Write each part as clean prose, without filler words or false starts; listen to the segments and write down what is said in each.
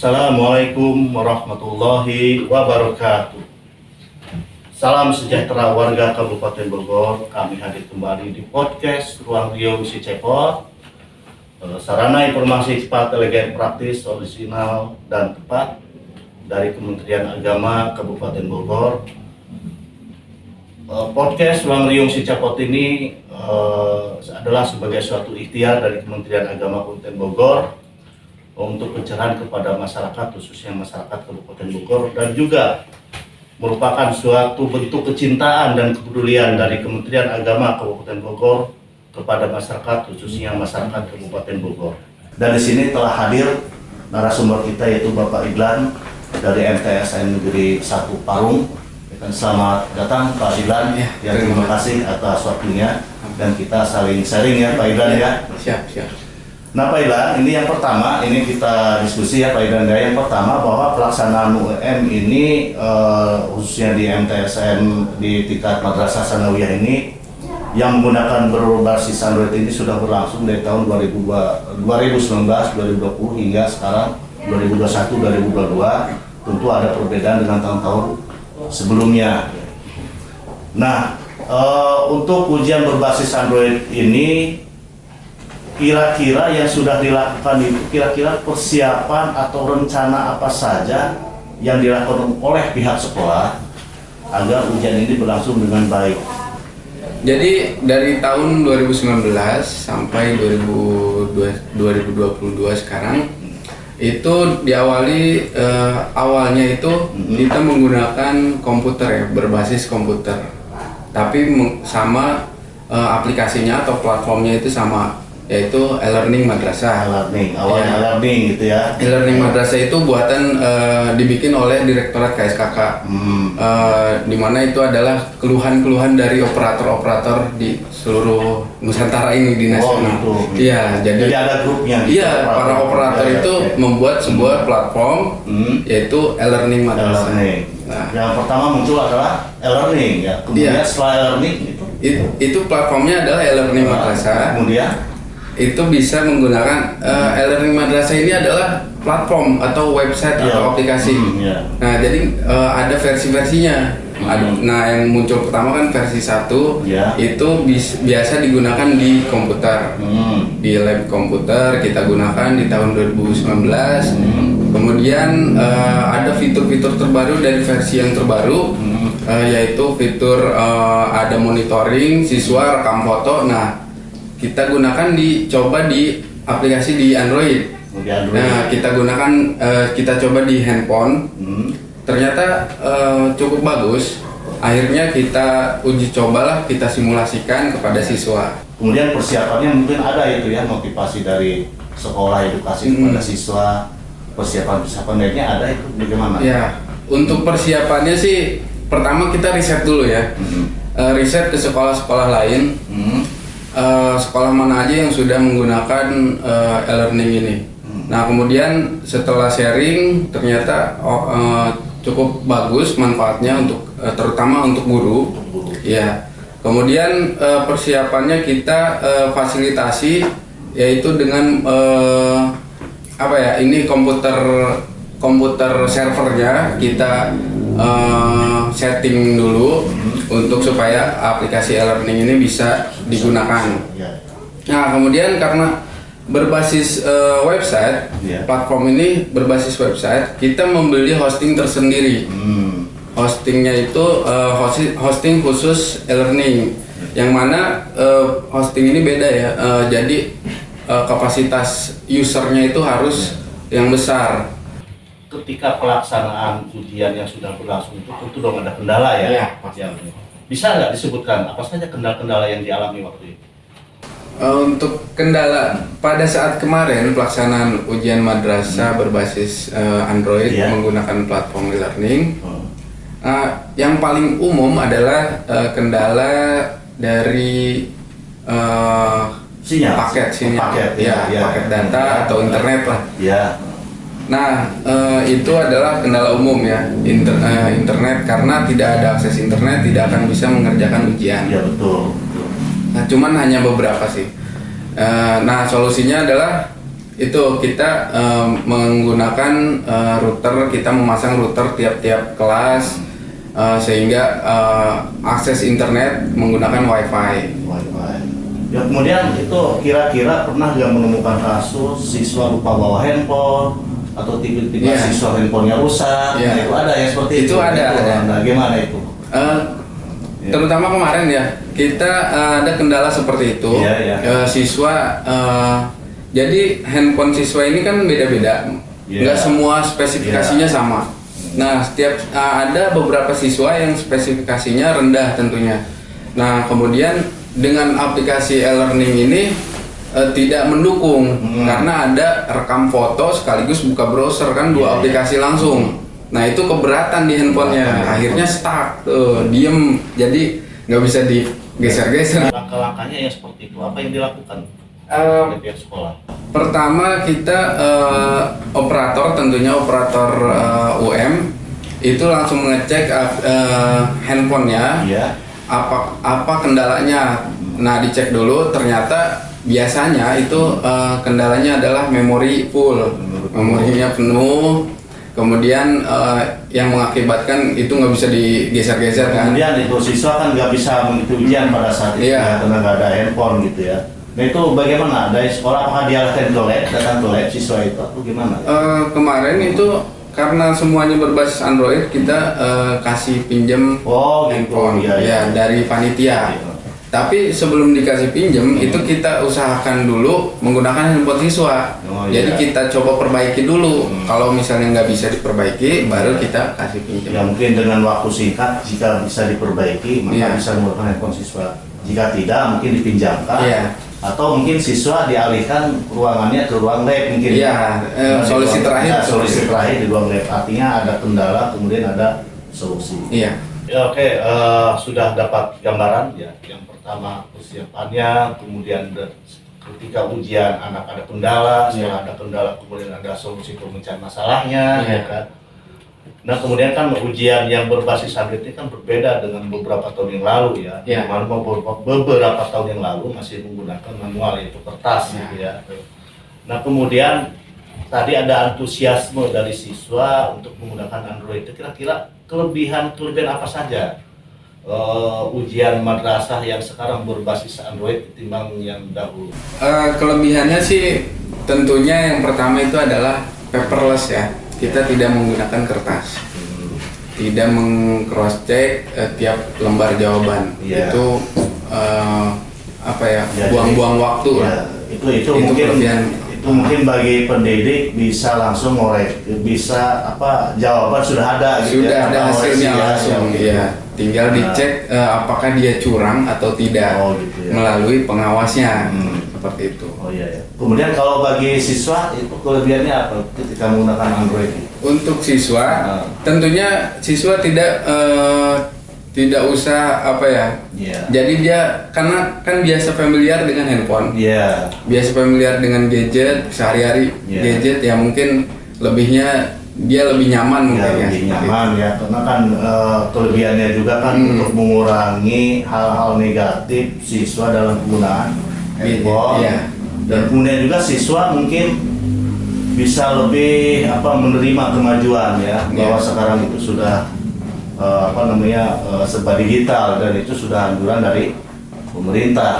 Assalamualaikum warahmatullahi wabarakatuh. Salam sejahtera warga Kabupaten Bogor. Kami hadir kembali di podcast Ruang Riung Si Cepot. Sarana informasi cepat, elegan, praktis, orisinal, dan tepat dari Kementerian Agama Kabupaten Bogor. Podcast Ruang Riung Si Cepot ini adalah sebagai suatu ikhtiar dari Kementerian Agama Kabupaten Bogor untuk pencerahan kepada masyarakat, khususnya masyarakat Kabupaten Bogor, dan juga merupakan suatu bentuk kecintaan dan kepedulian dari Kementerian Agama Kabupaten Bogor kepada masyarakat, khususnya masyarakat Kabupaten Bogor. Dan di sini telah hadir narasumber kita, yaitu Bapak Idlan dari MTSN Negeri 1 Parung. Selamat datang Pak Idlan. Ya, terima kasih atas waktunya, dan kita saling sharing ya Pak Idlan ya. Siap. Nah Pak Idlan, ini yang pertama, ini kita diskusi ya Pak Idlan. Yang pertama bahwa pelaksanaan UM ini khususnya di MTSN di tingkat Madrasah Sanawiyah ini yang menggunakan berbasis Android ini sudah berlangsung dari tahun 2019, 2020 hingga sekarang 2021, 2022. Tentu ada perbedaan dengan tahun-tahun sebelumnya. Nah, untuk ujian berbasis Android ini kira-kira yang sudah dilakukan itu, kira-kira persiapan atau rencana apa saja yang dilakukan oleh pihak sekolah agar ujian ini berlangsung dengan baik? Jadi dari tahun 2019 sampai 2022 sekarang itu diawali awalnya itu kita menggunakan komputer ya, berbasis komputer. Tapi sama aplikasinya atau platformnya itu sama, yaitu e-learning madrasah. Awalnya e-learning gitu ya. E-learning madrasah itu buatan dibikin oleh Direktorat KSKK. Di mana itu adalah keluhan-keluhan dari operator-operator di seluruh Nusantara ini, di nasional. Iya, jadi ada grupnya. Iya, para operator itu membuat sebuah platform yaitu e-learning madrasah. Nah, yang pertama muncul adalah e-learning ya. Kemudian setelah e-learning itu platformnya adalah e-learning madrasah. Kemudian itu bisa menggunakan e-learning madrasah ini adalah platform atau website atau aplikasi. Nah, jadi ada versi-versinya. Nah, yang muncul pertama kan versi 1 itu biasa digunakan di komputer. Di lab komputer kita gunakan di tahun 2019. Kemudian ada fitur-fitur terbaru dari versi yang terbaru, yaitu fitur ada monitoring siswa, rekam foto. Nah, kita gunakan coba di aplikasi di Android. Nah, kita coba di handphone. Ternyata cukup bagus. Akhirnya kita uji cobalah, kita simulasikan kepada siswa. Kemudian persiapannya mungkin ada itu ya, motivasi dari sekolah, edukasi kepada siswa. Persiapan-persiapannya ada itu bagaimana? Ya, untuk persiapannya sih pertama kita riset dulu ya. Riset ke sekolah-sekolah lain. Sekolah mana aja yang sudah menggunakan e-learning ini. Nah, kemudian setelah sharing ternyata cukup bagus manfaatnya untuk terutama untuk guru. Ya. Kemudian persiapannya kita fasilitasi, yaitu dengan ini komputer servernya kita setting dulu untuk supaya aplikasi e-learning ini bisa digunakan. Nah, kemudian karena berbasis website, platform ini berbasis website, kita membeli hosting tersendiri. Hostingnya itu hosting khusus e-learning, yang mana hosting ini beda ya. Jadi kapasitas usernya itu harus yang besar. Ketika pelaksanaan ujian yang sudah berlangsung itu tentu dong ada kendala ya. Bisa nggak disebutkan apa saja kendala-kendala yang dialami waktu itu? Untuk kendala pada saat kemarin pelaksanaan ujian madrasah berbasis Android menggunakan platform e-learning, yang paling umum adalah kendala dari paket data atau internet lah. Nah, itu adalah kendala umum ya, internet, karena tidak ada akses internet tidak akan bisa mengerjakan ujian. Iya, betul. Nah, cuman hanya beberapa sih. Nah, solusinya adalah itu kita menggunakan router, kita memasang router tiap-tiap kelas sehingga akses internet menggunakan wifi. Ya, kemudian itu kira-kira pernah nggak menemukan kasus siswa lupa bawa handphone atau tiba-tiba siswa handphonenya rusak? Nah, itu ada ya seperti itu. Itu ada. Nah, gimana itu? Terutama kemarin ya kita ada kendala seperti itu. Siswa jadi handphone siswa ini kan beda-beda, nggak semua spesifikasinya sama. Nah, setiap ada beberapa siswa yang spesifikasinya rendah tentunya. Nah, kemudian dengan aplikasi e-learning ini tidak mendukung karena ada rekam foto sekaligus buka browser kan dua aplikasi langsung. Nah, itu keberatan di handphonenya, akhirnya stuck, diem, jadi nggak bisa digeser-geser. Langkah-langkahnya yang seperti itu, apa yang dilakukan oleh pihak sekolah? Pertama kita operator, tentunya operator UM itu langsung mengecek handphonenya, apa kendalanya. Nah, dicek dulu, ternyata biasanya itu kendalanya adalah memori full, memorinya penuh. Kemudian yang mengakibatkan itu nggak bisa digeser-geser kan. Kemudian itu siswa kan nggak bisa mengikuti ujian pada saat itu karena nggak ada handphone gitu ya. Nah, itu bagaimana dari sekolah, apakah dia datang ke lab siswa itu atau gimana? Kemarin itu karena semuanya berbasis Android, kita kasih pinjam handphone dari panitia. Tapi sebelum dikasih pinjam itu kita usahakan dulu menggunakan handphone siswa. Jadi kita coba perbaiki dulu. Kalau misalnya nggak bisa diperbaiki, baru kita kasih pinjam. Ya mungkin dengan waktu singkat, jika bisa diperbaiki, maka bisa menggunakan handphone siswa. Jika tidak, mungkin dipinjamkan. Atau mungkin siswa dialihkan ruangannya ke ruang lab mungkin. Solusi terakhir di ruang lab. Artinya ada kendala, kemudian ada solusi. Oke, sudah dapat gambaran ya. Yang pertama persiapannya, kemudian ketika ujian anak ada kendala, setelah ada kendala kemudian ada solusi pemecahan masalahnya, ya kan. Nah, kemudian kan ujian yang berbasis Android ini kan berbeda dengan beberapa tahun yang lalu ya. Beberapa tahun yang lalu masih menggunakan manual, yaitu kertas gitu ya. Nah, kemudian tadi ada antusiasme dari siswa untuk menggunakan Android. Itu kira-kira kelebihan apa saja ujian madrasah yang sekarang berbasis Android ketimbang yang dahulu? Kelebihannya sih tentunya yang pertama itu adalah paperless ya. Kita tidak menggunakan kertas, tidak meng-cross check tiap lembar jawaban. Itu buang-buang waktu lah. Itu mungkin bagi pendidik bisa langsung bisa jawaban sudah ada gitu. Sudah ada hasilnya langsung. Tinggal dicek apakah dia curang atau tidak melalui pengawasnya. Seperti itu. Kemudian kalau bagi siswa itu kelebihannya apa ketika menggunakan Android? Untuk siswa, tentunya siswa tidak usah Jadi dia karena kan biasa familiar dengan handphone, biasa familiar dengan gadget sehari-hari, gadget ya mungkin lebihnya dia lebih nyaman karena kan kelebihannya juga kan untuk mengurangi hal-hal negatif siswa dalam penggunaan handphone, dan kemudian juga siswa mungkin bisa lebih menerima kemajuan bahwa sekarang itu sudah serba digital dan itu sudah anjuran dari pemerintah.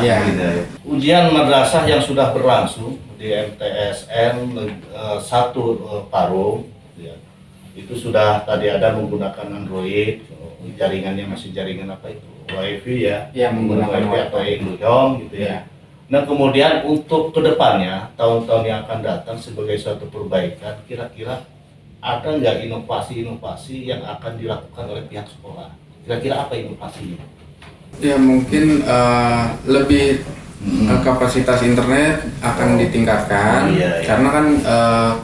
Ujian madrasah yang sudah berlangsung di MTSN 1 Parung itu sudah tadi ada menggunakan Android, jaringannya masih jaringan WiFi menggunakan WiFi atau Indihome gitu ya. Nah, kemudian untuk kedepannya tahun-tahun yang akan datang sebagai suatu perbaikan, kira-kira ada nggak inovasi-inovasi yang akan dilakukan oleh pihak sekolah? Kira-kira apa inovasinya? Ya mungkin lebih kapasitas internet akan ditingkatkan karena kan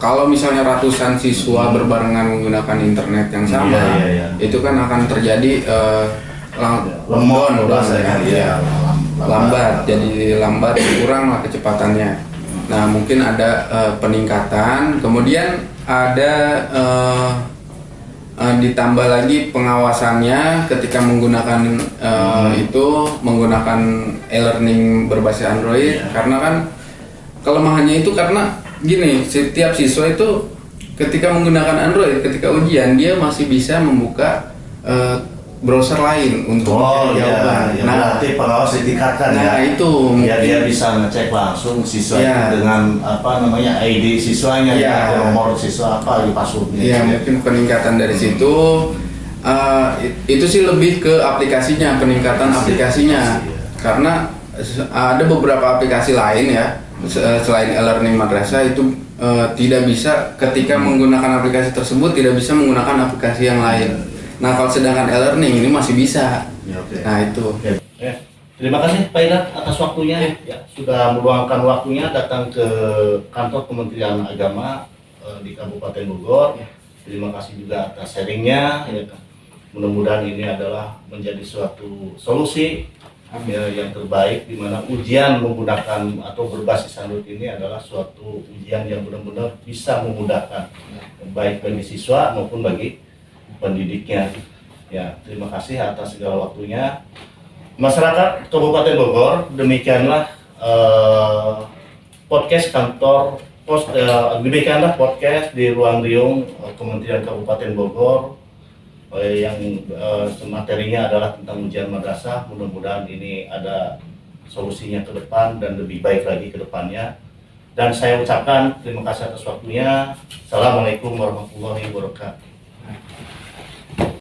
kalau misalnya ratusan siswa berbarengan menggunakan internet yang sama, itu kan akan terjadi lambat, jadi lambat, kurang kecepatannya. Nah, mungkin ada peningkatan, kemudian ada ditambah lagi pengawasannya ketika menggunakan menggunakan e-learning berbasis Android, karena kan kelemahannya itu karena gini, setiap siswa itu ketika menggunakan Android, ketika ujian dia masih bisa membuka browser lain untuk mencari jawaban. Ya, berarti pengawas ditingkatkan nah, ya. itu Ya dia bisa ngecek langsung siswa itu dengan apa namanya ID siswanya atau nomor siswa apa di passwordnya. Ya, mungkin peningkatan dari situ. Itu sih lebih ke aplikasinya, peningkatan aplikasinya. Karena ada beberapa aplikasi lain ya selain e-learning madrasah itu tidak bisa ketika menggunakan aplikasi tersebut tidak bisa menggunakan aplikasi yang lain. Nah, kalau sedangkan e-learning ini masih bisa. Ya, okay. Nah, itu. Terima kasih Pak Idat atas waktunya. Ya, sudah meluangkan waktunya datang ke kantor Kementerian Agama di Kabupaten Bogor. Terima kasih juga atas sharingnya. Ya, mudah-mudahan ini adalah menjadi suatu solusi yang terbaik, di mana ujian menggunakan atau berbasis Android ini adalah suatu ujian yang benar-benar bisa memudahkan baik bagi siswa maupun bagi pendidiknya. Ya, terima kasih atas segala waktunya. Masyarakat Kabupaten Bogor, demikianlah podcast kantor demikianlah podcast di Ruang Riung Kementerian Kabupaten Bogor yang materinya adalah tentang ujian madrasah. Mudah-mudahan ini ada solusinya ke depan dan lebih baik lagi ke depannya. Dan saya ucapkan terima kasih atas waktunya. Assalamualaikum warahmatullahi wabarakatuh.